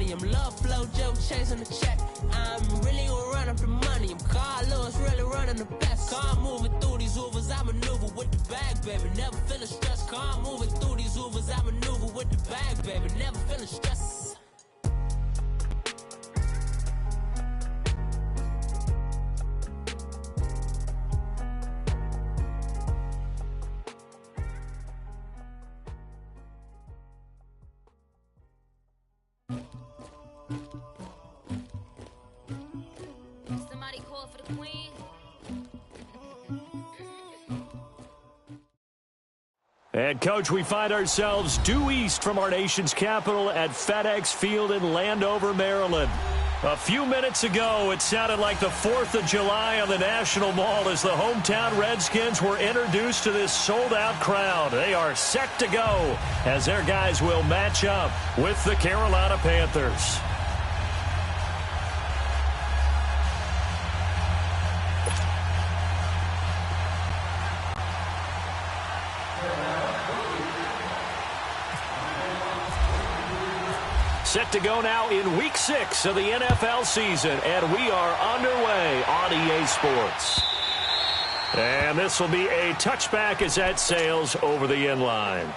money. I'm love flow joke chasing the check. I'm really gonna run up the money. I'm Carl Lewis, really running the best. Car moving through these Ubers, I maneuver with the bag, baby. Never feeling stressed. Car moving through these Ubers, I maneuver with the bag, baby. Never feeling stressed. Somebody call for the queen. And, Coach, we find ourselves due east from our nation's capital at FedEx Field in Landover, Maryland. A few minutes ago, it sounded like the 4th of July on the National Mall as the hometown Redskins were introduced to this sold-out crowd. They are set to go as their guys will match up with the Carolina Panthers. Set to go now in Week 6 of the NFL season, and we are underway on EA Sports. And this will be a touchback as that sails over the end line.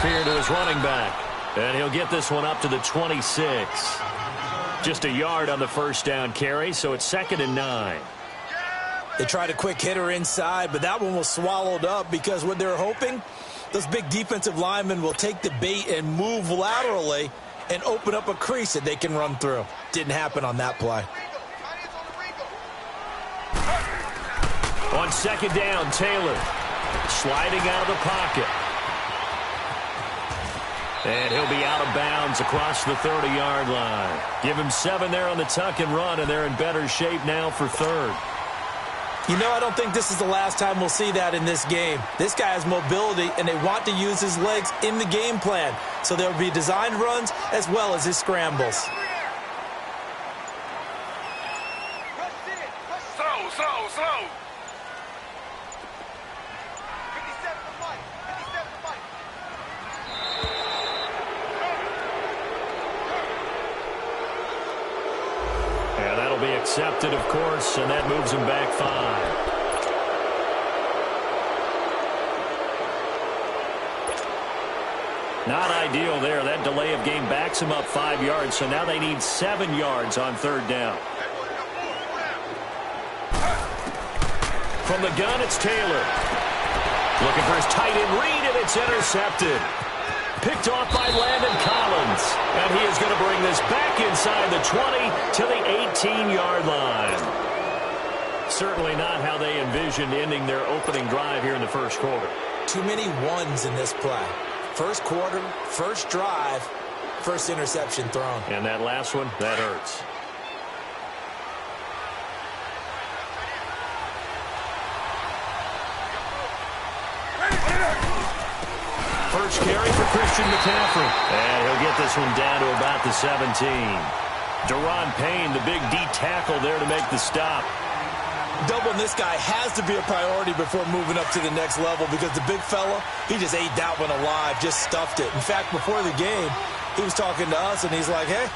Here to his running back, and he'll get this one up to the 26. Just a yard on the first down carry, so it's 2nd and 9. They tried a quick hitter inside, but that one was swallowed up because what they're hoping, those big defensive linemen will take the bait and move laterally and open up a crease that they can run through. Didn't happen on that play. On 2nd down, Taylor sliding out of the pocket. And he'll be out of bounds across the 30-yard line. Give him 7 there on the tuck and run, and they're in better shape now for 3rd. You know, I don't think this is the last time we'll see that in this game. This guy has mobility, and they want to use his legs in the game plan. So there will be designed runs as well as his scrambles. Slow. And that'll be accepted, of course, and that moves him back 5. Not ideal there. That delay of game backs him up 5 yards, so now they need 7 yards on 3rd down. From the gun, it's Taylor. Looking for his tight end read, and it's intercepted. Picked off by Landon Collins. And he is going to bring this back inside the 20 to the 18-yard line. Certainly not how they envisioned ending their opening drive here in the first quarter. Too many ones in this play. First quarter, first drive, first interception thrown. And that last one, that hurts. First carry for Christian McCaffrey. And he'll get this one down to about the 17. Daron Payne, the big D tackle there to make the stop. Doubling this guy has to be a priority before moving up to the next level because the big fella, he just ate that one alive, just stuffed it. In fact, before the game, he was talking to us, and he's like, hey,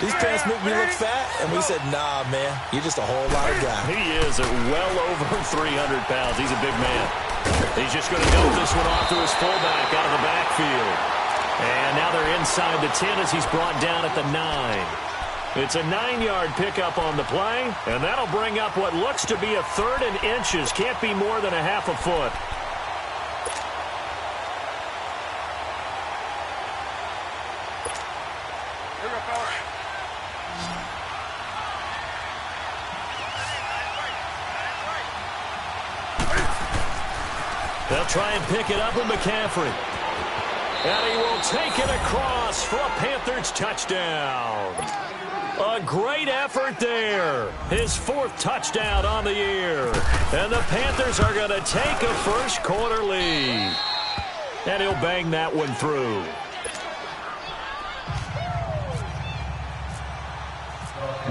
these pants make me look fat. And we said, nah, man, you're just a whole lot of guy. He is well over 300 pounds. He's a big man. He's just going to dump this one off to his fullback out of the backfield. And now they're inside the 10 as he's brought down at the 9. It's a 9-yard pickup on the play, and that'll bring up what looks to be a 3rd and inches. Can't be more than a half a foot. Here we go, fella. They'll try and pick it up with McCaffrey. And he will take it across for a Panthers touchdown. A great effort there. His 4th touchdown on the year. And the Panthers are going to take a first quarter lead. And he'll bang that one through.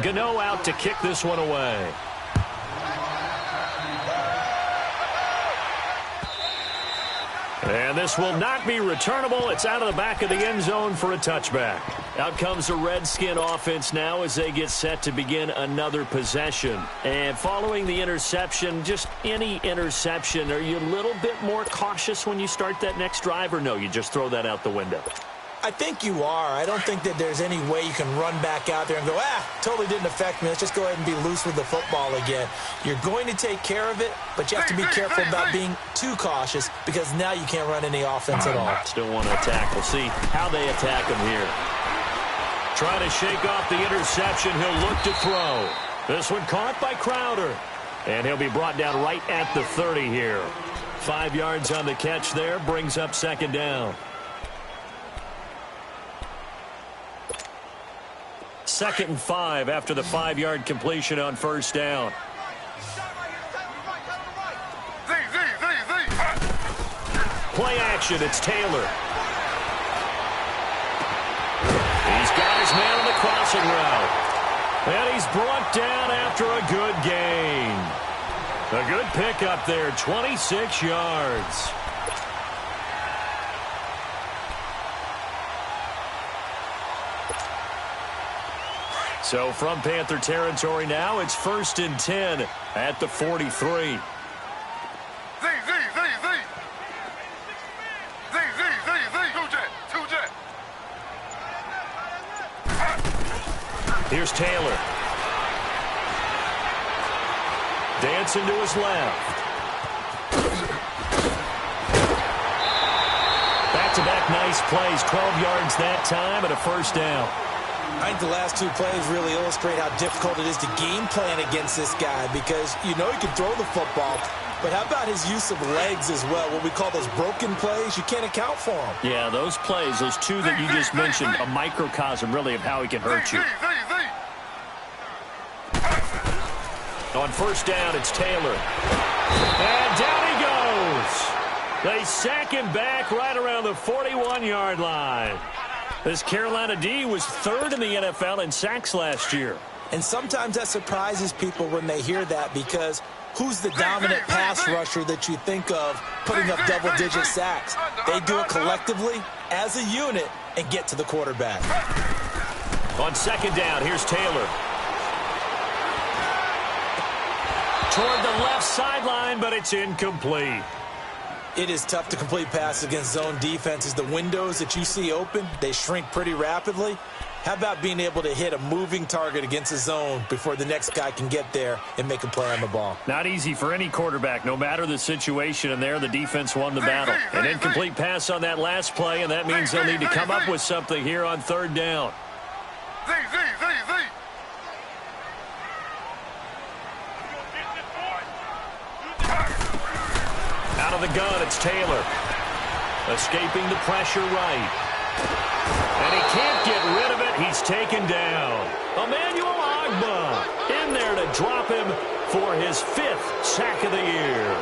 Gano out to kick this one away. And this will not be returnable. It's out of the back of the end zone for a touchback. Out comes the Redskin offense now as they get set to begin another possession. And following the interception, just any interception, are you a little bit more cautious when you start that next drive, or no, you just throw that out the window? I think you are. I don't think that there's any way you can run back out there and go, totally didn't affect me. Let's just go ahead and be loose with the football again. You're going to take care of it, but you have to be careful about being too cautious because now you can't run any offense at all. Still want to attack. We'll see how they attack him here. Trying to shake off the interception. He'll look to throw. This one caught by Crowder. And he'll be brought down right at the 30 here. 5 yards on the catch there. Brings up second down. 2nd and 5 after the 5-yard completion on first down. Play action. It's Taylor. He's got his man on the crossing route. And he's brought down after a good gain. A good pickup there, 26 yards. So from Panther territory now, it's 1st and 10 at the 43. Here's Taylor. Dancing to his left. Back-to-back nice plays. 12 yards that time and a first down. I think the last 2 plays really illustrate how difficult it is to game plan against this guy because you know he can throw the football, but how about his use of legs as well? What we call those broken plays, you can't account for them. Yeah, those plays, those 2 that you just mentioned, a microcosm really of how he can hurt you. On first down, it's Taylor. And down he goes. They sack him back right around the 41-yard line. This Carolina D was 3rd in the NFL in sacks last year. And sometimes that surprises people when they hear that because who's the dominant pass rusher that you think of putting up double-digit sacks? They do it collectively as a unit and get to the quarterback. On second down, here's Taylor. Toward the left sideline, but it's incomplete. It is tough to complete passes against zone defenses. The windows that you see open, they shrink pretty rapidly. How about being able to hit a moving target against a zone before the next guy can get there and make a play on the ball? Not easy for any quarterback, no matter the situation, and there the defense won the battle. An incomplete pass on that last play, and that means they'll need to come up with something here on third down. Out of the gun, it's Taylor. Escaping the pressure right. And he can't get rid of it. He's taken down. Emmanuel Ogbah in there to drop him for his 5th sack of the year.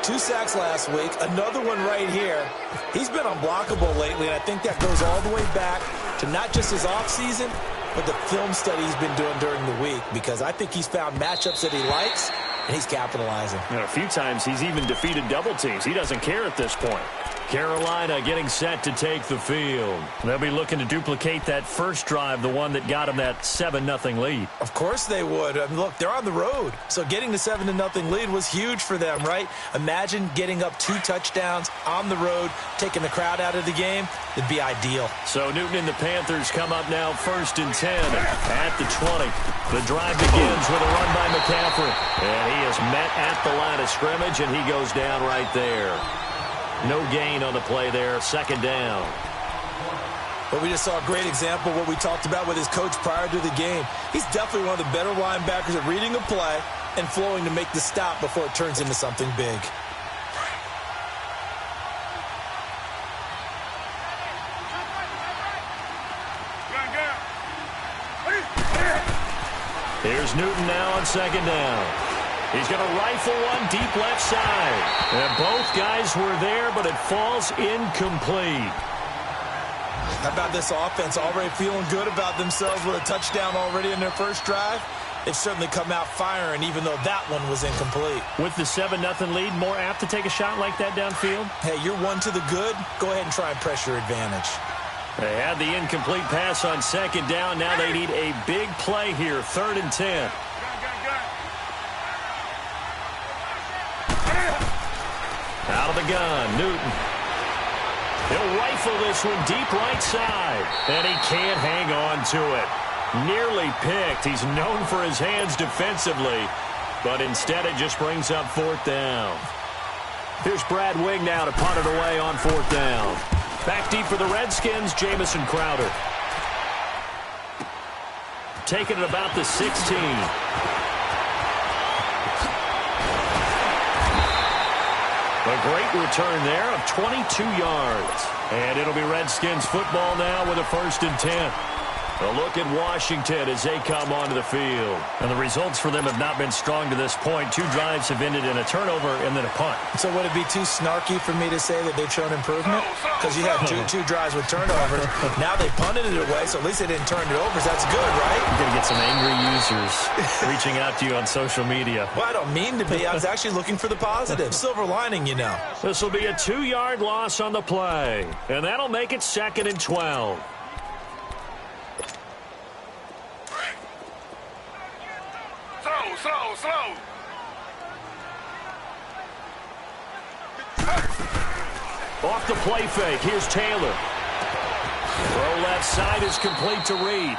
2 sacks last week, another one right here. He's been unblockable lately, and I think that goes all the way back to not just his offseason, but the film study he's been doing during the week, because I think he's found matchups that he likes, and he's capitalizing. And a few times he's even defeated double teams. He doesn't care at this point. Carolina getting set to take the field. They'll be looking to duplicate that first drive, the one that got him that 7-0 lead. Of course they would. I mean, look, they're on the road. So getting the 7-0 lead was huge for them, right? Imagine getting up 2 touchdowns on the road, taking the crowd out of the game. It'd be ideal. So Newton and the Panthers come up now 1st and 10 at the 20. The drive begins with a run by McCaffrey. And he is met at the line of scrimmage, and he goes down right there. No gain on the play there, 2nd down. But we just saw a great example of what we talked about with his coach prior to the game. He's definitely one of the better linebackers at reading a play and flowing to make the stop before it turns into something big. Here's Newton now on second down. He's going to rifle one deep left side. And both guys were there, but it falls incomplete. How about this offense already feeling good about themselves with a touchdown already in their first drive? They've certainly come out firing, even though that one was incomplete. With the 7-0 lead, more apt to take a shot like that downfield? Hey, you're one to the good. Go ahead and try and press your advantage. They had the incomplete pass on second down. Now they need a big play here, 3rd and 10. Out of the gun, Newton. He'll rifle this one deep right side, and he can't hang on to it. Nearly picked. He's known for his hands defensively, but instead it just brings up 4th down. Here's Brad Wing now to punt it away on 4th down. Back deep for the Redskins, Jamison Crowder. Taking it about the 16. A great return there of 22 yards. And it'll be Redskins football now with a 1st and 10. A look at Washington as they come onto the field. And the results for them have not been strong to this point. 2 drives have ended in a turnover and then a punt. So would it be too snarky for me to say that they've shown improvement? Because you had two drives with turnovers. Now they punted it away, so at least they didn't turn it over. So that's good, right? You're going to get some angry users reaching out to you on social media. Well, I don't mean to be. I was actually looking for the positive. Silver lining, you know. This will be a 2-yard loss on the play. And that'll make it 2nd and 12. Slow. Off the play fake. Here's Taylor. Throw left side is complete to Reed.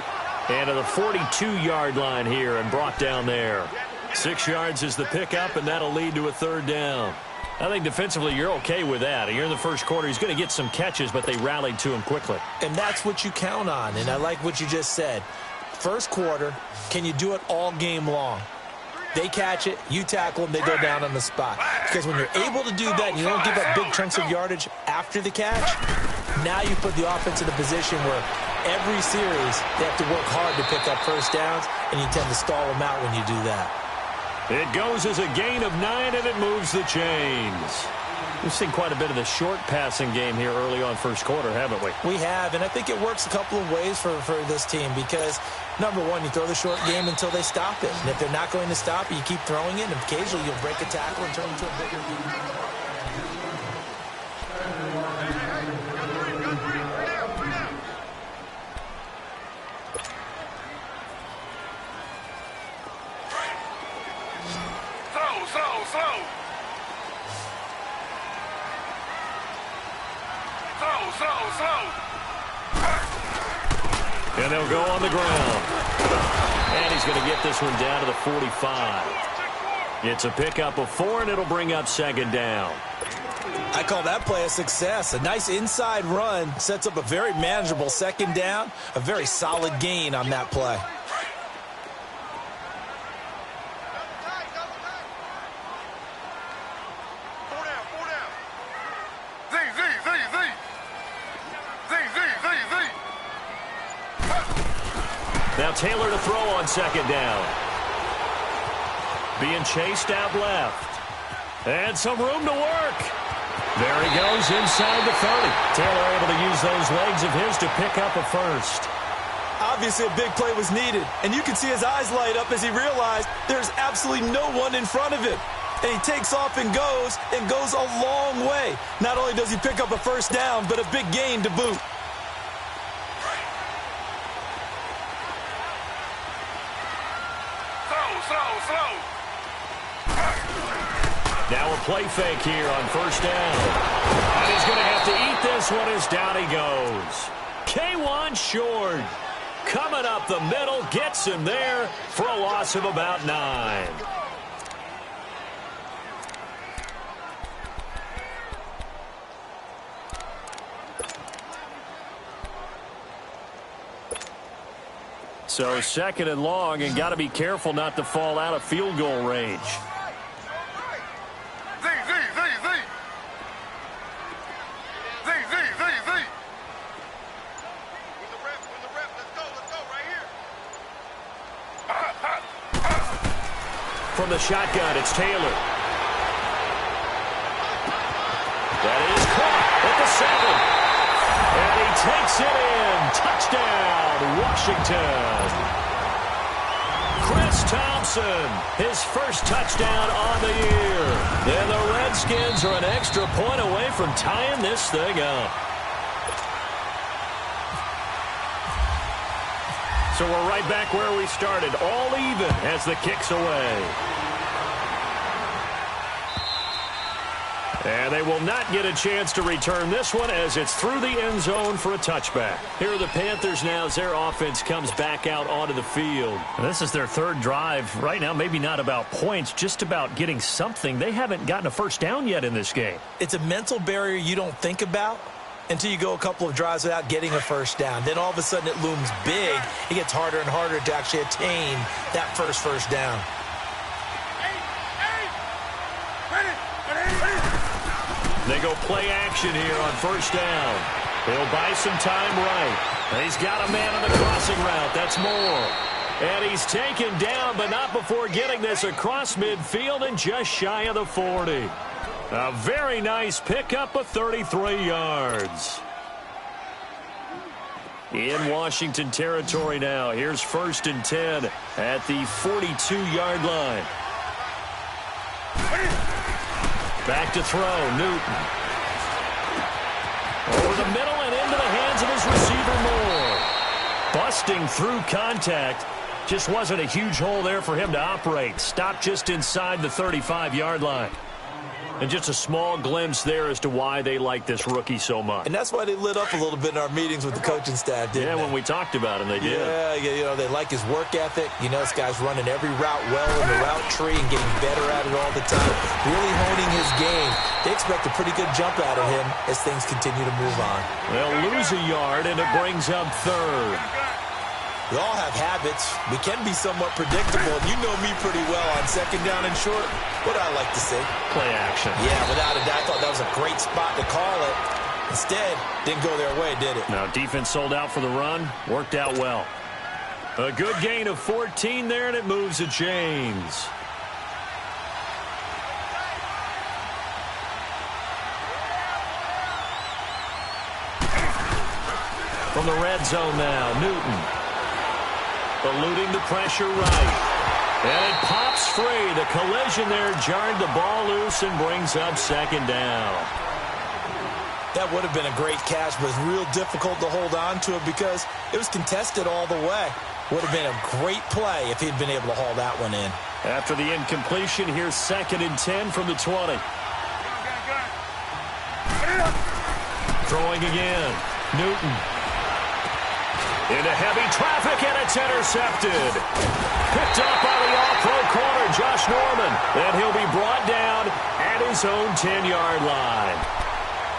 And to the 42-yard line here and brought down there. 6 yards is the pickup, and that'll lead to a 3rd down. I think defensively you're okay with that. Here in the first quarter, he's going to get some catches, but they rallied to him quickly. And that's what you count on, and I like what you just said. First quarter, can you do it all game long? They catch it, you tackle them, they go down on the spot. Because when you're able to do that and you don't give up big chunks of yardage after the catch, now you put the offense in a position where every series they have to work hard to pick up first downs, and you tend to stall them out when you do that. It goes as a gain of 9, and it moves the chains. We've seen quite a bit of the short passing game here early on first quarter, haven't we? We have, and I think it works a couple of ways for this team because, number one, you throw the short game until they stop it. And if they're not going to stop it, you keep throwing it, and occasionally you'll break a tackle and turn into a bigger game. Slow. And they'll go on the ground. And he's going to get this one down to the 45. It's a pickup of 4, and it'll bring up 2nd down. I call that play a success. A nice inside run sets up a very manageable 2nd down, a very solid gain on that play. Now Taylor to throw on 2nd down. Being chased out left. And some room to work. There he goes inside the 30. Taylor able to use those legs of his to pick up a 1st. Obviously a big play was needed, and you can see his eyes light up as he realized there's absolutely no one in front of him. And he takes off and goes a long way. Not only does he pick up a 1st down, but a big gain to boot. Slow. Now a play fake here on 1st down. And he's going to have to eat this one as down he goes. K1 Short coming up the middle, gets him there for a loss of about 9. So 2nd and long, and got to be careful not to fall out of field goal range. from the shotgun. It's Taylor. That is caught at the 7. And he takes it in. Touchdown, Washington. Chris Thompson, his first touchdown on the year. And the Redskins are an extra point away from tying this thing up. So we're right back where we started, all even as the kick's away. And they will not get a chance to return this one as it's through the end zone for a touchback. Here are the Panthers now as their offense comes back out onto the field. And this is their third drive. Right now, maybe not about points, just about getting something. They haven't gotten a first down yet in this game. It's a mental barrier you don't think about until you go a couple of drives without getting a first down. Then all of a sudden it looms big. It gets harder and harder to actually attain that first down. They go play action here on first down. He'll buy some time right. And he's got a man on the crossing route. That's Moore. And he's taken down, but not before getting this across midfield and just shy of the 40. A very nice pickup of 33 yards. In Washington territory now. Here's 1st and 10 at the 42-yard line. Back to throw, Newton. Over the middle and into the hands of his receiver, Moore. Busting through contact. Just wasn't a huge hole there for him to operate. Stopped just inside the 35-yard line. And just a small glimpse there as to why they like this rookie so much. And that's why they lit up a little bit in our meetings with the coaching staff, didn't they? When we talked about him, they did. Yeah, you know, they like his work ethic. You know, this guy's running every route well in the route tree and getting better at it all the time. Really honing his game. They expect a pretty good jump out of him as things continue to move on. They'll lose a yard, and it brings up 3rd. We all have habits. We can be somewhat predictable. You know me pretty well on 2nd down and short. What do I like to see? Play action. Yeah, without a doubt. I thought that was a great spot to call it. Instead, didn't go their way, did it? Now, defense sold out for the run. Worked out well. A good gain of 14 there, and it moves the chains. From the red zone now, Newton. Eluding the pressure right. And it pops free. The collision there jarred the ball loose and brings up 2nd down. That would have been a great catch, but it's real difficult to hold on to it because it was contested all the way. Would have been a great play if he'd been able to haul that one in. After the incompletion, here's 2nd and 10 from the 20. Throwing again. Newton. Into heavy traffic, and it's intercepted. Picked up by the all-pro corner, Josh Norman. And he'll be brought down at his own 10-yard line.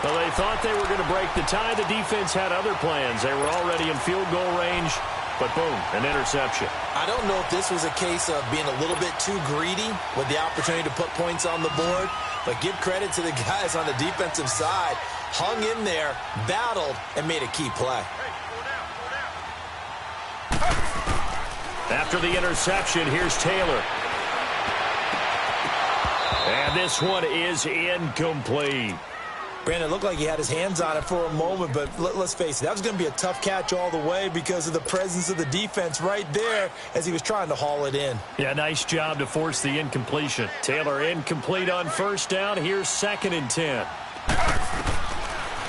Well, they thought they were going to break the tie. The defense had other plans. They were already in field goal range, but boom, an interception. I don't know if this was a case of being a little bit too greedy with the opportunity to put points on the board, but give credit to the guys on the defensive side. Hung in there, battled, and made a key play. After the interception, here's Taylor. And this one is incomplete. Brandon, it looked like he had his hands on it for a moment, but let's face it, that was going to be a tough catch all the way because of the presence of the defense right there as he was trying to haul it in. Yeah, nice job to force the incompletion. Taylor incomplete on 1st down. Here's 2nd and 10.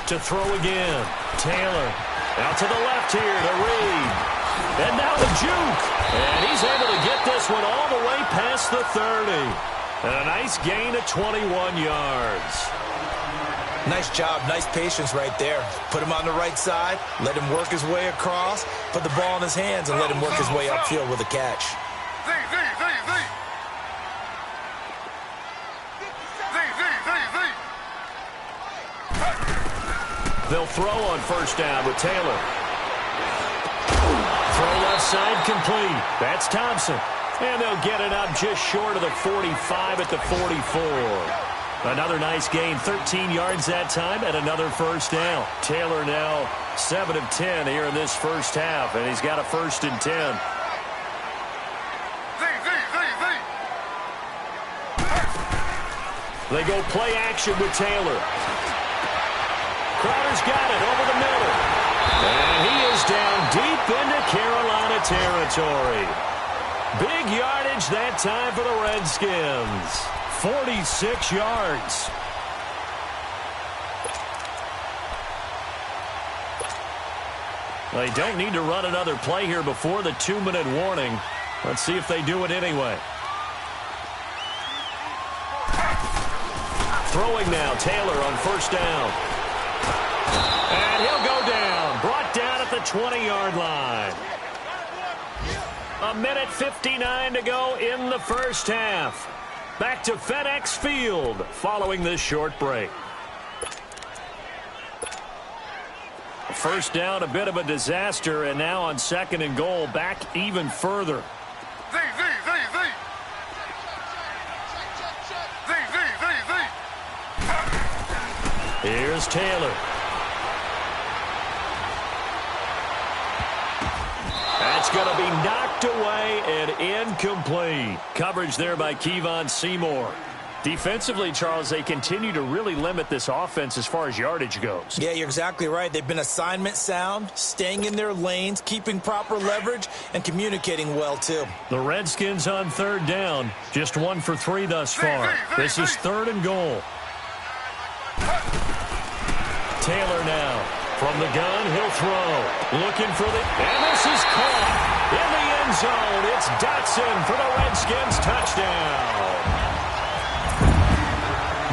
To throw again. Taylor out to the left here to Reed. And now the juke. And he's able to get this one all the way past the 30. And a nice gain of 21 yards. Nice job, nice patience right there. Put him on the right side, let him work his way across, put the ball in his hands, and let him work his way upfield with a catch. They'll throw on 1st down with Taylor. Throw left side complete. That's Thompson. And they'll get it up just short of the 45 at the 44. Another nice gain, 13 yards that time, and another 1st down. Taylor now 7 of 10 here in this first half, and he's got a 1st and 10. They go play action with Taylor. Crowder's got it over the middle. And he is down deep into Carolina territory. Big yardage that time for the Redskins. 46 yards. They don't need to run another play here before the 2-minute warning. Let's see if they do it anyway. Throwing now, Taylor on first down. And he'll go down. Brought down at the 20-yard line. 1:59 to go in the first half. Back to FedEx Field following this short break. First down, a bit of a disaster, and now on 2nd and goal, back even further. Z. Here's Taylor. That's going to be knocked away and incomplete. Coverage there by Kevon Seymour. Defensively, Charles, they continue to really limit this offense as far as yardage goes. Yeah, you're exactly right. They've been assignment sound, staying in their lanes, keeping proper leverage, and communicating well, too. The Redskins on 3rd down. Just 1 for 3 thus far. This is 3rd and goal. Taylor now. From the gun, he'll throw. Looking for the... And this is caught in the end zone. It's Dotson for the Redskins touchdown.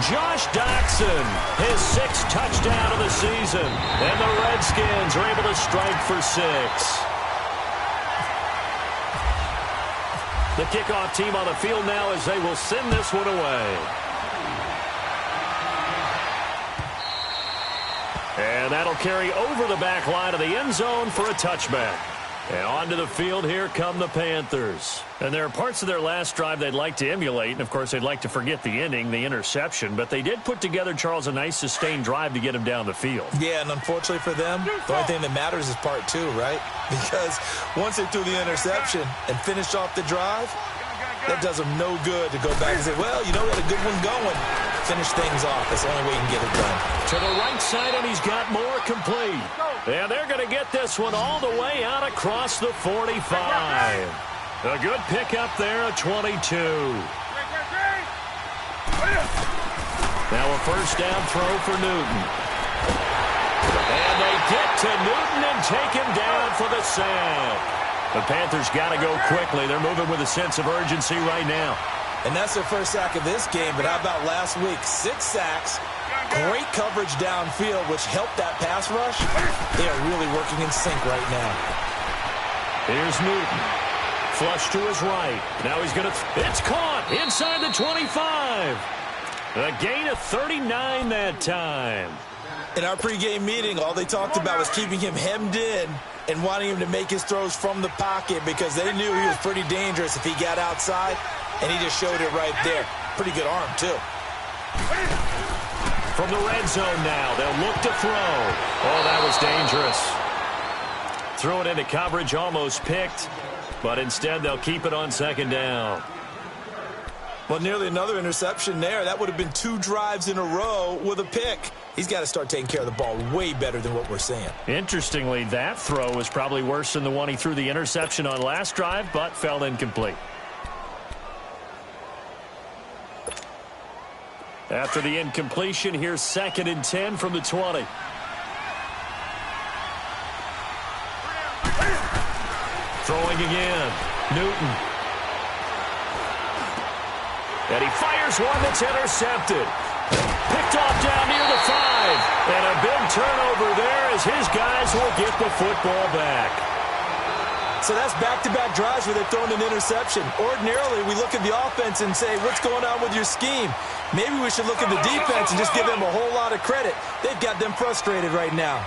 Josh Dotson, his 6th touchdown of the season. And the Redskins are able to strike for 6. The kickoff team on the field now as they will send this one away. And that'll carry over the back line of the end zone for a touchback. And onto the field, here come the Panthers. And there are parts of their last drive they'd like to emulate. And, of course, they'd like to forget the ending, the interception. But they did put together, Charles, a nice sustained drive to get him down the field. Yeah, and unfortunately for them, the only thing that matters is part 2, right? Because once they threw the interception and finished off the drive, that does them no good to go back and say, well, you know, we had a good one going. Finish things off. That's the only way you can get it done. To the right side, and he's got more complete. And they're going to get this one all the way out across the 45. A good pickup there, a 22. Now a first down throw for Newton. And they get to Newton and take him down for the sack. The Panthers got to go quickly. They're moving with a sense of urgency right now. And that's their first sack of this game. But how about last week? 6 sacks, great coverage downfield, which helped that pass rush. They are really working in sync right now. Here's Newton. Flush to his right. Now he's going to... It's caught inside the 25. A gain of 39 that time. In our pregame meeting, all they talked about was keeping him hemmed in and wanting him to make his throws from the pocket because they knew he was pretty dangerous if he got outside, and he just showed it right there. Pretty good arm, too. From the red zone now, they'll look to throw. Oh, that was dangerous. Threw it into coverage, almost picked, but instead they'll keep it on 2nd down. Well, nearly another interception there. That would have been 2 drives in a row with a pick. He's got to start taking care of the ball way better than what we're seeing. Interestingly, that throw was probably worse than the one he threw the interception on last drive, but fell incomplete. After the incompletion, here's 2nd and 10 from the 20. Throwing again. Newton. And he fires one that's intercepted. Picked off down near the 5. And a big turnover there as his guys will get the football back. So that's back-to-back drives where they're throwing an interception. Ordinarily, we look at the offense and say, what's going on with your scheme? Maybe we should look at the defense and just give them a whole lot of credit. They've got them frustrated right now.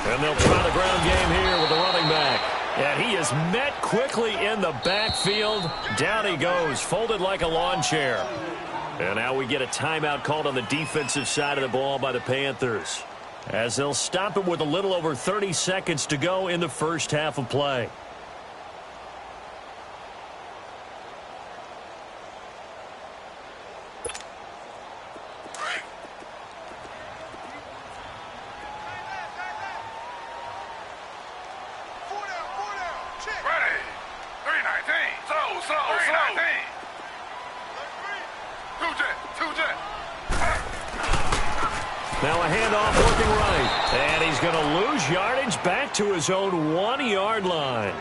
And they'll try the ground game here with the running back. And he is met quickly in the backfield. Down he goes, folded like a lawn chair. And now we get a timeout called on the defensive side of the ball by the Panthers, as they'll stop it with a little over 30 seconds to go in the first half of play. Ready. 319. Slow. 319. Two jet. Now a handoff working right. And he's going to lose yardage back to his own 1-yard line.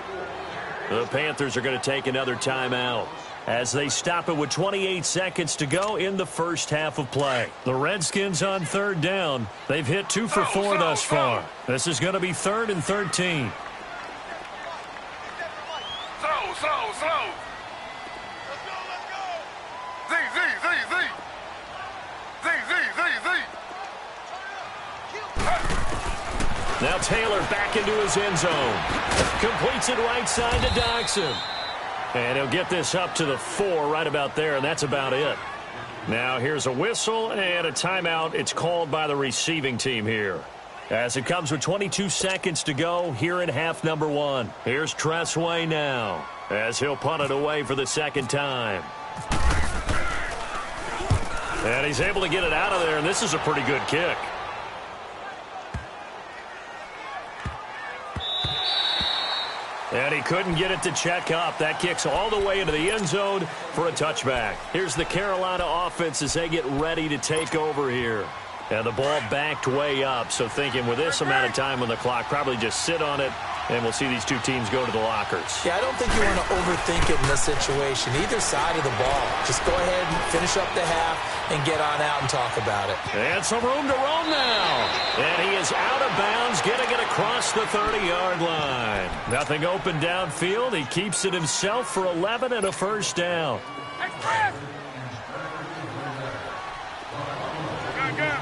The Panthers are going to take another timeout as they stop it with 28 seconds to go in the first half of play. The Redskins on third down. They've hit 2 for 4 thus far. This is going to be 3rd and 13. Slow. Z. Now Taylor back into his end zone. Completes it right side to Dodson. And he'll get this up to the 4 right about there, and that's about it. Now here's a whistle and a timeout. It's called by the receiving team here. As it comes with 22 seconds to go here in half number 1. Here's Tressway now as he'll punt it away for the second time. And he's able to get it out of there, and this is a pretty good kick. And he couldn't get it to check up. That kicks all the way into the end zone for a touchback. Here's the Carolina offense as they get ready to take over here. And the ball backed way up, so thinking with this amount of time on the clock, probably just sit on it, and we'll see these two teams go to the lockers. Yeah, I don't think you want to overthink it in this situation. Either side of the ball. Just go ahead and finish up the half and get on out and talk about it. And some room to roam now. And he is out of bounds, getting it across the 30-yard line. Nothing open downfield. He keeps it himself for 11 and a first down. Express. Good.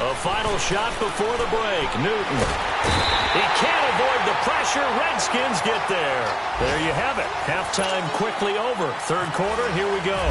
A final shot before the break. Newton. He can't avoid the pressure. Redskins get there. There you have it. Halftime quickly over. Third quarter, here we go.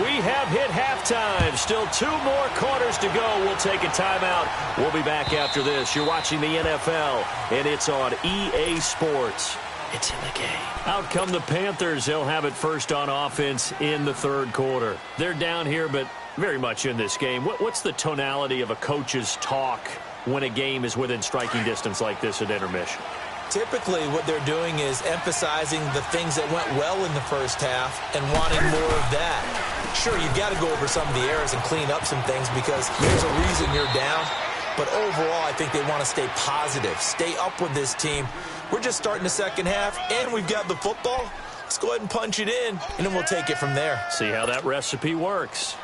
We have hit halftime. Still 2 more quarters to go. We'll take a timeout. We'll be back after this. You're watching the NFL, and it's on EA Sports. It's in the game. Out come the Panthers. They'll have it first on offense in the third quarter. They're down here, but very much in this game. What's the tonality of a coach's talk when a game is within striking distance like this at intermission? Typically, what they're doing is emphasizing the things that went well in the first half and wanting more of that. Sure, you've got to go over some of the errors and clean up some things because there's a reason you're down. But overall, I think they want to stay positive, stay up with this team. We're just starting the second half, and we've got the football. Let's go ahead and punch it in, and then we'll take it from there. See how that recipe works.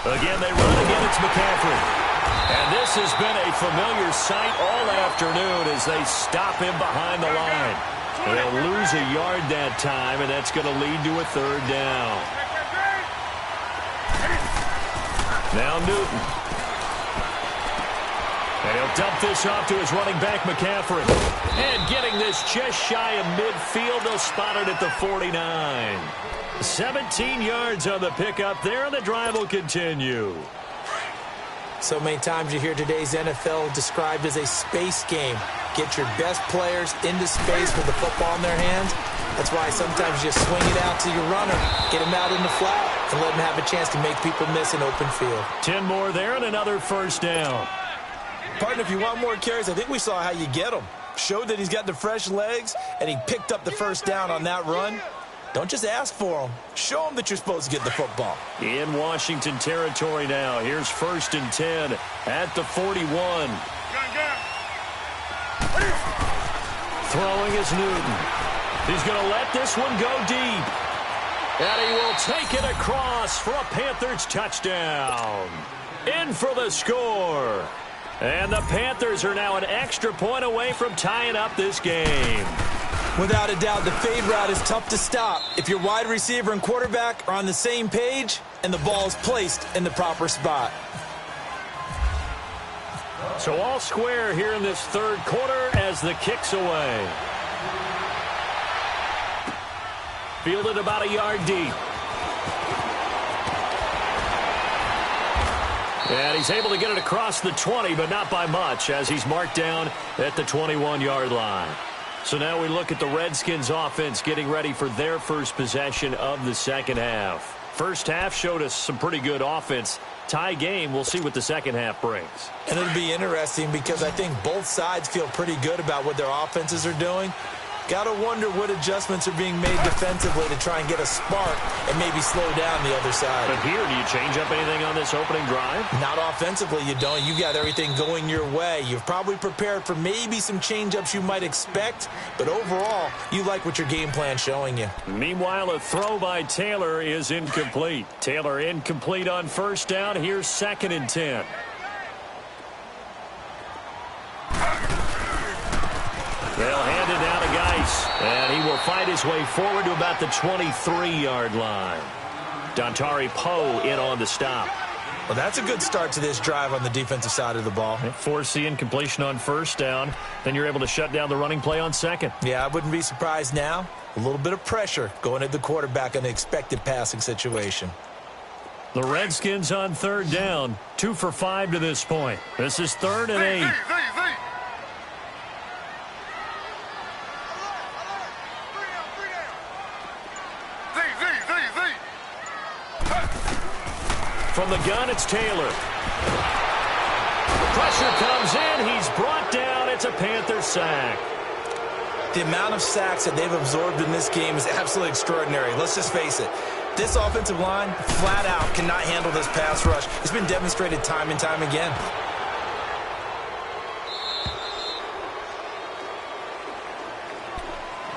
Again, they run again. It's McCaffrey. And this has been a familiar sight all afternoon as they stop him behind the line. They'll lose a yard that time, and that's going to lead to a third down. Now Newton. And he'll dump this off to his running back, McCaffrey. And getting this just shy of midfield, they'll spot it at the 49. 17 yards on the pickup there, and the drive will continue. So many times you hear today's NFL described as a space game. Get your best players into space with the football in their hands. That's why sometimes you swing it out to your runner, get him out in the flat, and let him have a chance to make people miss an open field. 10 more there and another first down. Partner, if you want more carries, I think we saw how you get them. Showed that he's got the fresh legs, and he picked up the first down on that run. Don't just ask for them. Show them that you're supposed to get the football. In Washington territory now. Here's 1st and 10 at the 41. Throwing is Newton. He's going to let this one go deep. And he will take it across for a Panthers touchdown. In for the score. And the Panthers are now an extra point away from tying up this game. Without a doubt, the fade route is tough to stop if your wide receiver and quarterback are on the same page and the ball is placed in the proper spot. So all square here in this third quarter as the kick's away. Fielded about a yard deep. And he's able to get it across the 20, but not by much, as he's marked down at the 21-yard line. So now we look at the Redskins offense getting ready for their first possession of the second half. First half showed us some pretty good offense. Tie game, we'll see what the second half brings. And it'll be interesting because I think both sides feel pretty good about what their offenses are doing. Got to wonder what adjustments are being made defensively to try and get a spark and maybe slow down the other side. But here, do you change up anything on this opening drive? Not offensively, you don't. You got everything going your way. You've probably prepared for maybe some change-ups you might expect, but overall, you like what your game plan's showing you. Meanwhile, a throw by Taylor is incomplete. Taylor incomplete on first down. Here's 2nd and 10. They'll hand it down to Geis, and he will fight his way forward to about the 23-yard line. Dontari Poe in on the stop. Well, that's a good start to this drive on the defensive side of the ball. Force the incompletion on first down. Then you're able to shut down the running play on second. Yeah, I wouldn't be surprised now. A little bit of pressure going at the quarterback in an expected passing situation. The Redskins on third down. 2 for 5 to this point. This is 3rd and 8. From the gun, it's Taylor. Pressure comes in. He's brought down. It's a Panther sack. The amount of sacks that they've absorbed in this game is absolutely extraordinary. Let's just face it. This offensive line, flat out, cannot handle this pass rush. It's been demonstrated time and time again.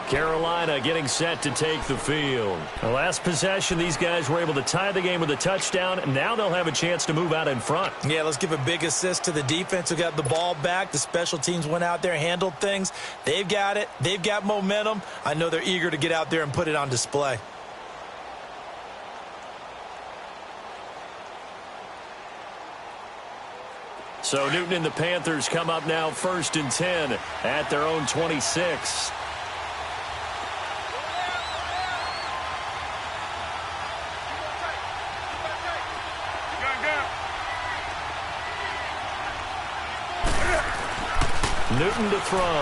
Carolina getting set to take the field. The last possession, these guys were able to tie the game with a touchdown. Now they'll have a chance to move out in front. Yeah, let's give a big assist to the defense who got the ball back. The special teams went out there and handled things. They've got it. They've got momentum. I know they're eager to get out there and put it on display. So Newton and the Panthers come up now 1st and 10 at their own 26. Newton to throw.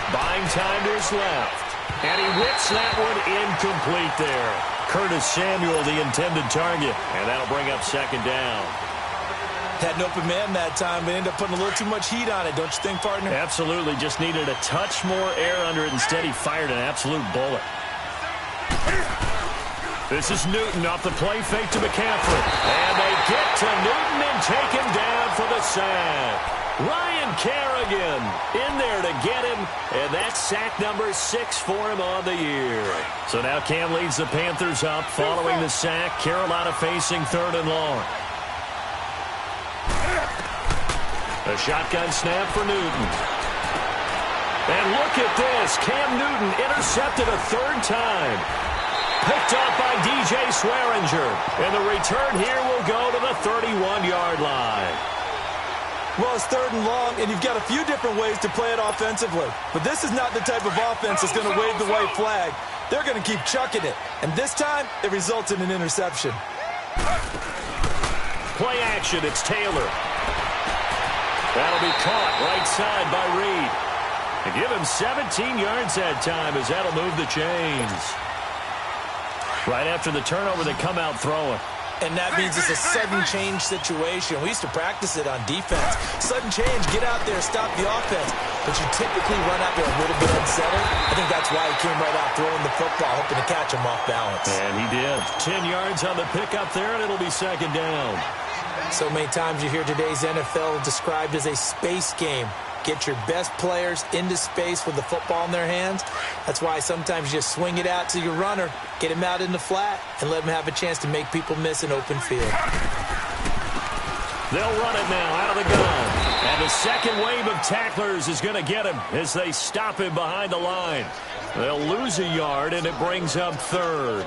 Buying time to his left. And he whips that one incomplete there. Curtis Samuel, the intended target. And that'll bring up 2nd down. Had an open man that time, but ended up putting a little too much heat on it, don't you think, partner? Absolutely. Just needed a touch more air under it. Instead, he fired an absolute bullet. This is Newton off the play fake to McCaffrey. And they get to Newton and take him down for the sack. Ryan Kerrigan in there to get him, and that's sack number 6 for him on the year. So now Cam leads the Panthers up following the sack. Carolina facing 3rd and long. A shotgun snap for Newton. And look at this. Cam Newton intercepted a 3rd time. Picked up by DJ Swearinger. And the return here will go to the 31-yard line. Well, it's 3rd and long, and you've got a few different ways to play it offensively. But this is not the type of offense that's going to wave the white flag. They're going to keep chucking it. And this time, it results in an interception. Play action, it's Taylor. That'll be caught right side by Reed. And give him 17 yards that time as that'll move the chains. Right after the turnover, they come out throwing. And that means it's a sudden change situation. We used to practice it on defense. Sudden change, get out there, stop the offense. But you typically run out there a little bit unsettled. I think that's why he came right out throwing the football, hoping to catch him off balance. And he did. 10 yards on the pickup there, and it'll be 2nd down. So many times you hear today's NFL described as a space game. Get your best players into space with the football in their hands. That's why sometimes you just swing it out to your runner, get him out in the flat, and let him have a chance to make people miss an open field. They'll run it now out of the gun. And the second wave of tacklers is going to get him as they stop him behind the line. They'll lose a yard, and it brings up 3rd.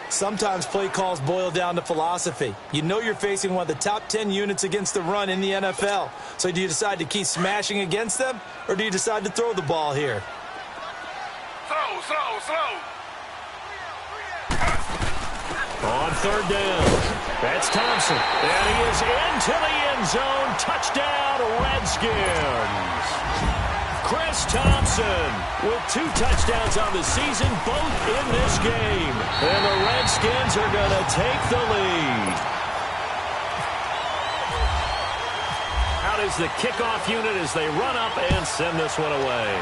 Sometimes play calls boil down to philosophy. You know you're facing one of the top 10 units against the run in the NFL. So do you decide to keep smashing against them, or do you decide to throw the ball here? Slow. On third down, that's Thompson. And he is into the end zone. Touchdown, Redskins. Chris Thompson with 2 touchdowns on the season, both in this game. And the Redskins are going to take the lead. Out is the kickoff unit as they run up and send this one away.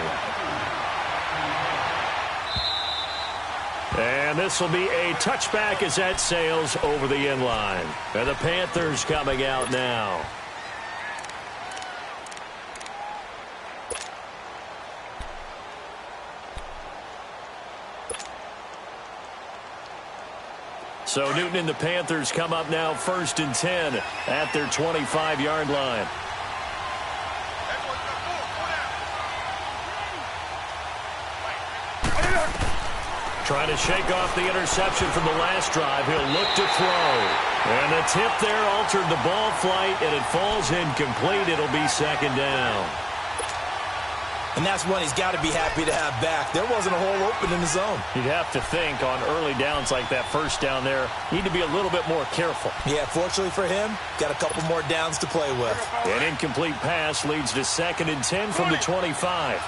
And this will be a touchback as that sails over the end line. And the Panthers coming out now. So Newton and the Panthers come up now 1st and 10 at their 25-yard line. Trying to shake off the interception from the last drive. He'll look to throw. And the tip there altered the ball flight, and it falls incomplete. It'll be 2nd down. And that's one he's got to be happy to have back. There wasn't a hole open in the zone. You'd have to think on early downs like that first down there, need to be a little bit more careful. Yeah, fortunately for him, got a couple more downs to play with. An incomplete pass leads to 2nd and 10 from the 25.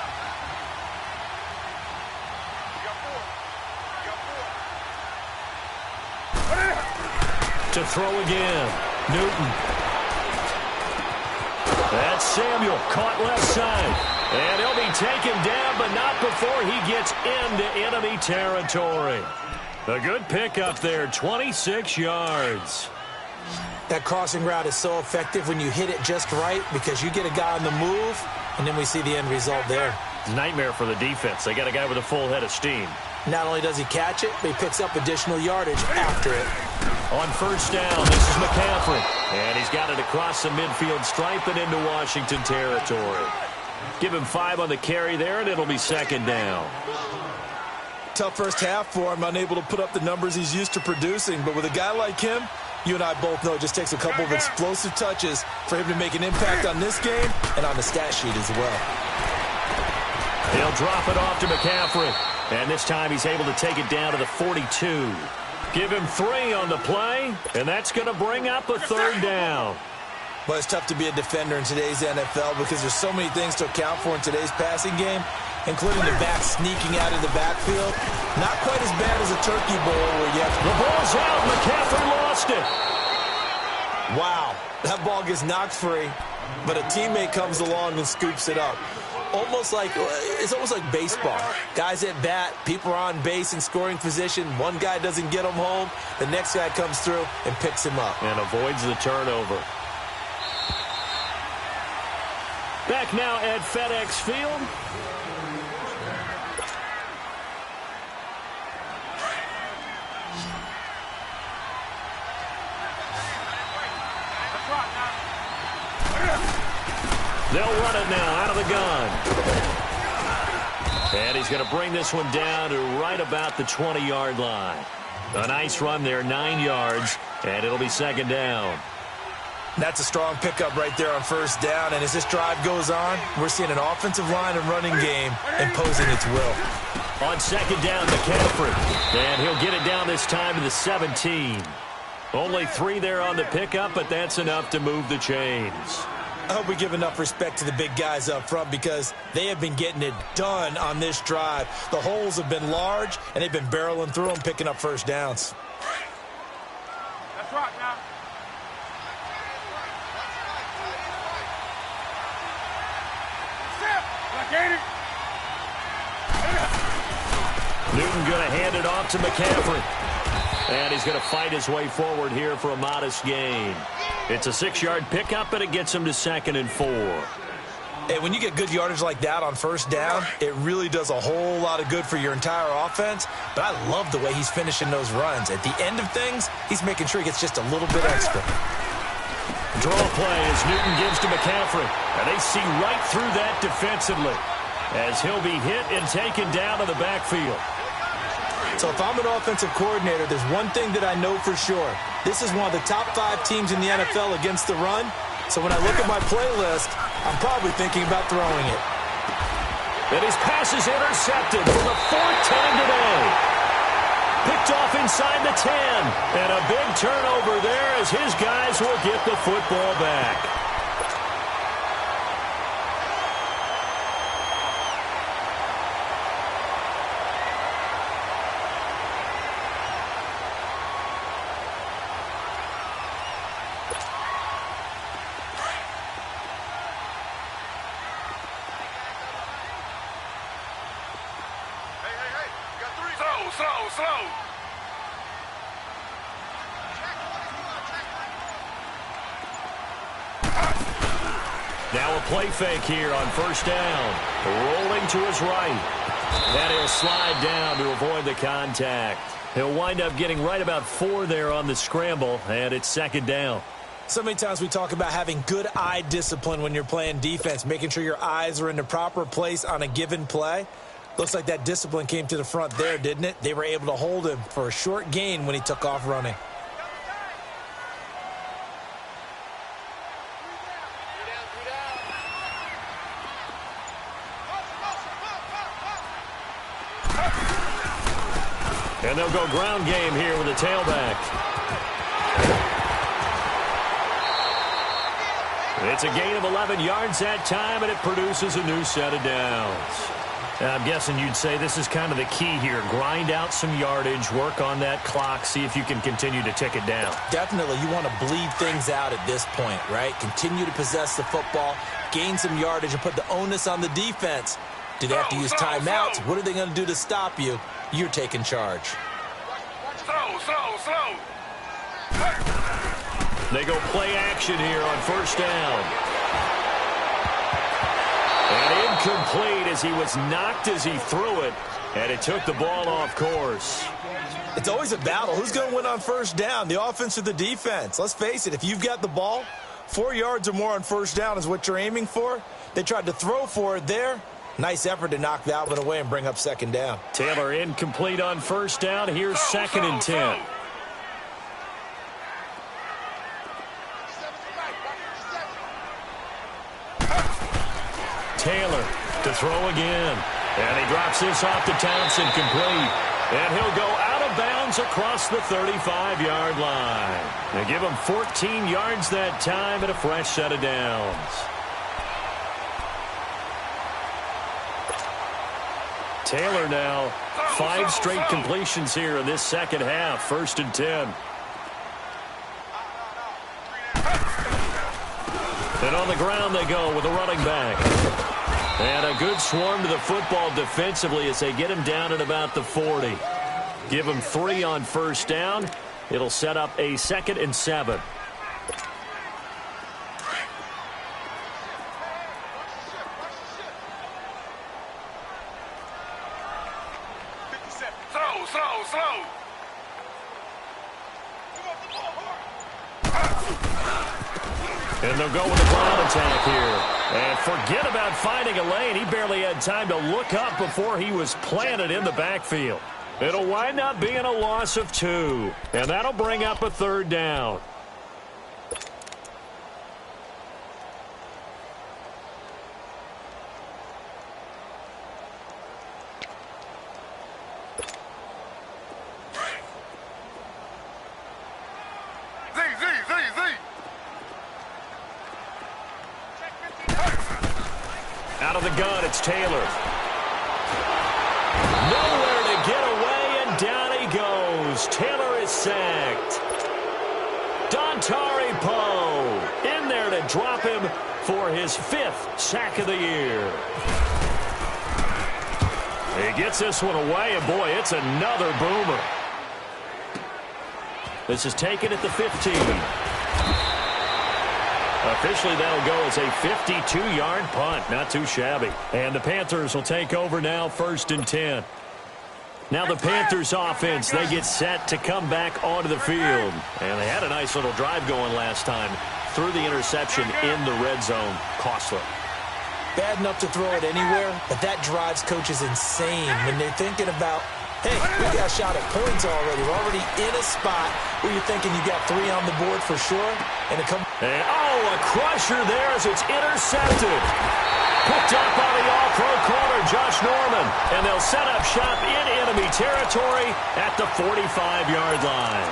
To throw again. Newton. That's Samuel, caught left side. And he'll be taken down, but not before he gets into enemy territory. A good pickup there, 26 yards. That crossing route is so effective when you hit it just right because you get a guy on the move, and then we see the end result there. It's a nightmare for the defense. They got a guy with a full head of steam. Not only does he catch it, but he picks up additional yardage after it. On 1st down, this is McCaffrey. And he's got it across the midfield stripe and into Washington territory. Give him 5 on the carry there, and it'll be 2nd down. Tough first half for him, unable to put up the numbers he's used to producing. But with a guy like him, you and I both know it just takes a couple of explosive touches for him to make an impact on this game and on the stat sheet as well. He'll drop it off to McCaffrey. And this time he's able to take it down to the 42. Give him 3 on the play, and that's going to bring up a 3rd down. But it's tough to be a defender in today's NFL because there's so many things to account for in today's passing game, including the back sneaking out of the backfield. Not quite as bad as a turkey bowl where you have to... The ball's out. McCaffrey lost it. Wow. That ball gets knocked free, but a teammate comes along and scoops it up. It's almost like baseball. Guys at bat, people are on base in scoring position. One guy doesn't get him home. The next guy comes through and picks him up. And avoids the turnover. Back now at FedEx Field. They'll run it now out of the gun. And he's going to bring this one down to right about the 20-yard line. A nice run there, 9 yards, and it'll be 2nd down. That's a strong pickup right there on 1st down, and as this drive goes on, we're seeing an offensive line and running game imposing its will. On 2nd down, McCaffrey, and he'll get it down this time to the 17. Only 3 there on the pickup, but that's enough to move the chains. I hope we give enough respect to the big guys up front because they have been getting it done on this drive. The holes have been large, and they've been barreling through them, picking up 1st downs. That's right now. Newton going to hand it off to McCaffrey. And he's going to fight his way forward here for a modest gain. It's a 6-yard pickup, and it gets him to 2nd and 4. Hey, when you get good yardage like that on 1st down, it really does a whole lot of good for your entire offense. But I love the way he's finishing those runs. At the end of things, he's making sure he gets just a little bit extra. Draw play as Newton gives to McCaffrey. And they see right through that defensively as he'll be hit and taken down in the backfield. So if I'm an offensive coordinator, there's one thing that I know for sure. This is one of the top 5 teams in the NFL against the run. So when I look at my playlist, I'm probably thinking about throwing it. And his pass is intercepted for the 4th time today. Picked off inside the 10. And a big turnover there as his guys will get the football back. Slow. Now a play fake here on first down. Rolling to his right. And he'll slide down to avoid the contact. He'll wind up getting right about 4 there on the scramble, and it's second down. So many times we talk about having good eye discipline when you're playing defense, making sure your eyes are in the proper place on a given play. Looks like that discipline came to the front there, didn't it? They were able to hold him for a short gain when he took off running. And they'll go ground game here with a tailback. It's a gain of 11 yards that time, and it produces a new set of downs. I'm guessing you'd say this is kind of the key here. Grind out some yardage, work on that clock, see if you can continue to tick it down. Definitely. You want to bleed things out at this point, right? Continue to possess the football, gain some yardage, and put the onus on the defense. Do they have to use timeouts? What are they going to do to stop you? You're taking charge. Slow. They go play action here on first down. And incomplete as he was knocked as he threw it, and it took the ball off course. It's always a battle. Who's going to win on first down, the offense or the defense? Let's face it, if you've got the ball, 4 yards or more on first down is what you're aiming for. They tried to throw for it there. Nice effort to knock that one away and bring up second down. Taylor incomplete on first down. Here's second and 10. Taylor to throw again. And he drops this off to Townsend, complete. And he'll go out of bounds across the 35-yard line. They give him 14 yards that time and a fresh set of downs. Taylor now, 5 straight completions here in this second half. First and 10. And on the ground they go with a running back. And a good swarm to the football defensively as they get him down at about the 40. Give him 3 on first down. It'll set up a second and 7. Slow. And they'll go with a ground attack here. And forget about finding a lane. He barely had time to look up before he was planted in the backfield. It'll wind up being a loss of 2. And that'll bring up a third down. Out of the gun, it's Taylor. Nowhere to get away, and down he goes. Taylor is sacked. Dontari Poe in there to drop him for his 5th sack of the year. He gets this one away, and boy, it's another boomer. This is taken at the 15. Officially, that'll go as a 52-yard punt. Not too shabby. And the Panthers will take over now, first and 10. Now the Panthers offense, they get set to come back onto the field. And they had a nice little drive going last time. Threw the interception in the red zone. Costly. Bad enough to throw it anywhere, but that drives coaches insane when they're thinking about, hey, we got a shot at points already. We're already in a spot where you're thinking you got 3 on the board for sure. And a crusher there as it's intercepted. Picked up by the all-pro corner, Josh Norman, and they'll set up shop in enemy territory at the 45-yard line.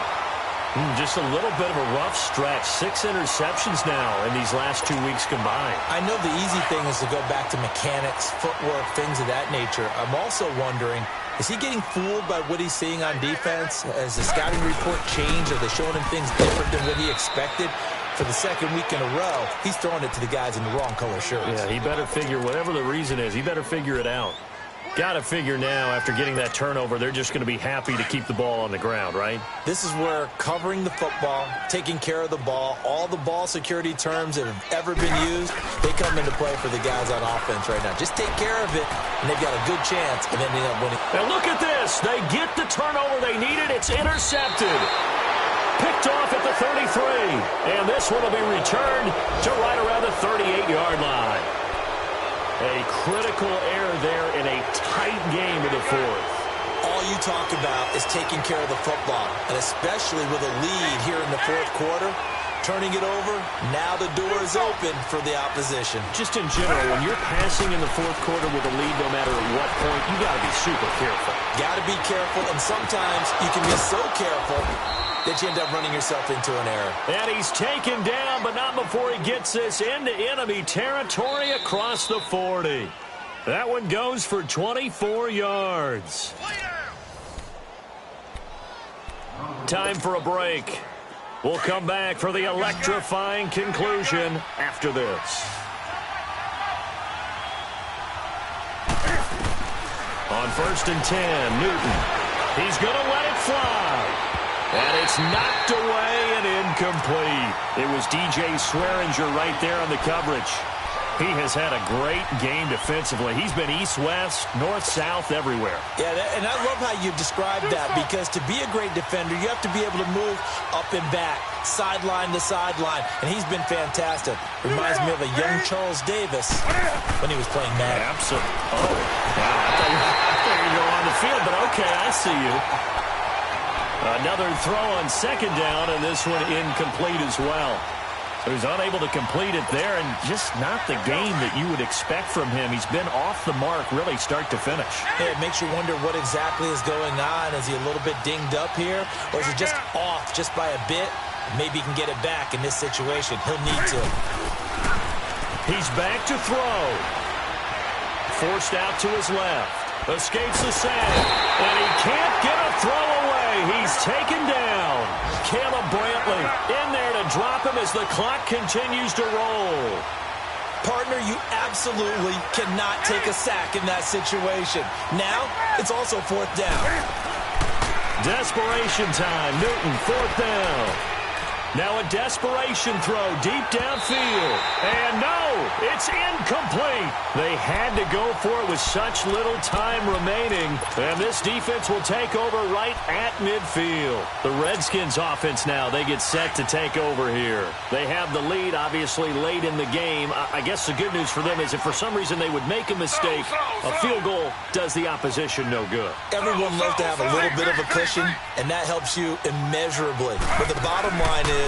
Just a little bit of a rough stretch. 6 interceptions now in these last 2 weeks combined. I know the easy thing is to go back to mechanics, footwork, things of that nature. I'm also wondering, is he getting fooled by what he's seeing on defense? Has the scouting report changed? Are they showing him things different than what he expected? For the second week in a row, he's throwing it to the guys in the wrong color shirts. Yeah, he better figure, whatever the reason is, he better figure it out. Got to figure now, after getting that turnover, they're just going to be happy to keep the ball on the ground, right? This is where covering the football, taking care of the ball, all the ball security terms that have ever been used, they come into play for the guys on offense right now. Just take care of it, and they've got a good chance of ending up winning. And look at this. They get the turnover they needed. It's intercepted. Picked off at the 33. And this one will be returned to right around the 38-yard line. A critical error there in a tight game in the fourth. All you talk about is taking care of the football, and especially with a lead here in the fourth quarter, turning it over, now the door is open for the opposition. Just in general, when you're passing in the fourth quarter with a lead, no matter at what point, you got to be super careful. Got to be careful, and sometimes you can be so careful that you end up running yourself into an error. And he's taken down, but not before he gets this into enemy territory across the 40. That one goes for 24 yards. Time for a break. We'll come back for the electrifying conclusion after this. On 1st and 10, Newton. He's going to let it fly. And it's knocked away and incomplete. It was DJ Swearinger right there on the coverage. He has had a great game defensively. He's been east-west, north-south, everywhere. Yeah, and I love how you described that, because to be a great defender, you have to be able to move up and back, sideline to sideline, and he's been fantastic. Reminds me of a young Charles Davis when he was playing Madden. Absolutely. Oh, wow. I thought you were going on the field, but okay, I see you. Another throw on 2nd down, and this one incomplete as well. So he's unable to complete it there, and just not the game that you would expect from him. He's been off the mark, really, start to finish. Hey, it makes you wonder what exactly is going on. Is he a little bit dinged up here, or is he just off just by a bit? Maybe he can get it back in this situation. He'll need to. He's back to throw. Forced out to his left. Escapes the sack, and he can't get a throw away. He's taken down. Caleb Brantley in there to drop him as the clock continues to roll. Partner, you absolutely cannot take a sack in that situation. Now, it's also 4th down. Desperation time. Newton, 4th down. Now a desperation throw deep downfield. And no, it's incomplete. They had to go for it with such little time remaining. And this defense will take over right at midfield. The Redskins offense now, they get set to take over here. They have the lead, obviously, late in the game. I guess the good news for them is if for some reason they would make a mistake, a field goal does the opposition no good. Everyone loves to have a little bit of a cushion, and that helps you immeasurably. But the bottom line is,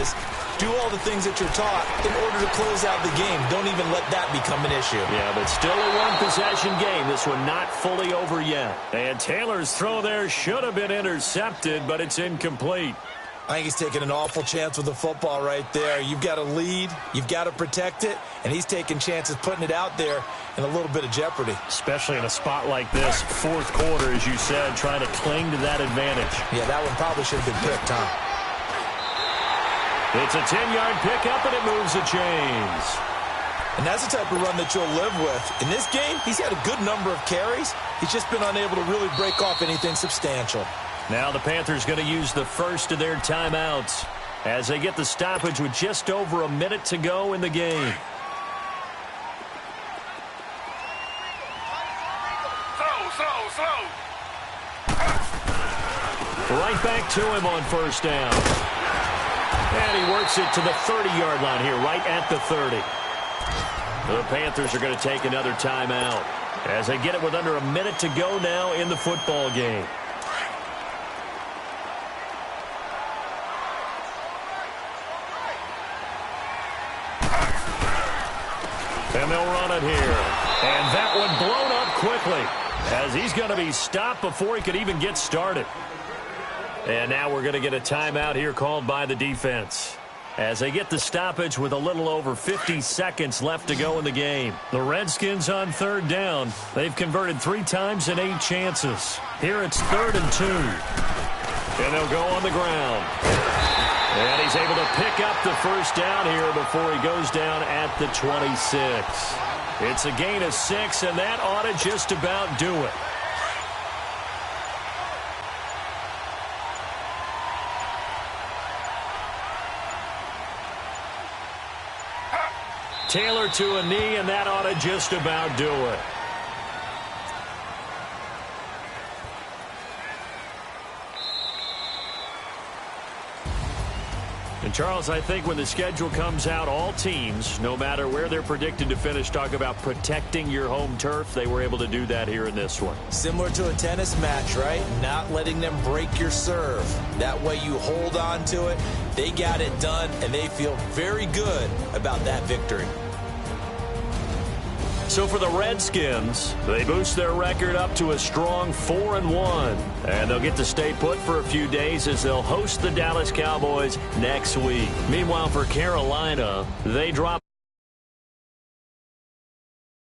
do all the things that you're taught in order to close out the game. Don't even let that become an issue. Yeah, but still a one-possession game. This one not fully over yet. And Taylor's throw there should have been intercepted, but it's incomplete. I think he's taking an awful chance with the football right there. You've got to lead, you've got to protect it, and he's taking chances putting it out there in a little bit of jeopardy. Especially in a spot like this, 4th quarter, as you said, trying to cling to that advantage. Yeah, that one probably should have been picked, huh? It's a 10-yard pickup, and it moves the chains. And that's the type of run that you'll live with. In this game, he's had a good number of carries. He's just been unable to really break off anything substantial. Now the Panthers going to use the first of their timeouts as they get the stoppage with just over a minute to go in the game. Slow. Right back to him on 1st down. And he works it to the 30-yard line here, right at the 30. The Panthers are going to take another timeout as they get it with under a minute to go now in the football game. And they'll run it here. And that one blown up quickly. as he's going to be stopped before he could even get started. And now we're going to get a timeout here called by the defense, as they get the stoppage with a little over 50 seconds left to go in the game. The Redskins on third down. They've converted 3 times in 8 chances. Here it's 3rd and 2. And they'll go on the ground. And he's able to pick up the first down here before he goes down at the 26. It's a gain of 6, and that ought to just about do it. Taylor to a knee, and that ought to just about do it. And, Charles, I think when the schedule comes out, all teams, no matter where they're predicted to finish, talk about protecting your home turf. They were able to do that here in this one. Similar to a tennis match, right? Not letting them break your serve. That way you hold on to it. They got it done, and they feel very good about that victory. So for the Redskins, they boost their record up to a strong 4-1. And they'll get to stay put for a few days as they'll host the Dallas Cowboys next week. Meanwhile, for Carolina, they drop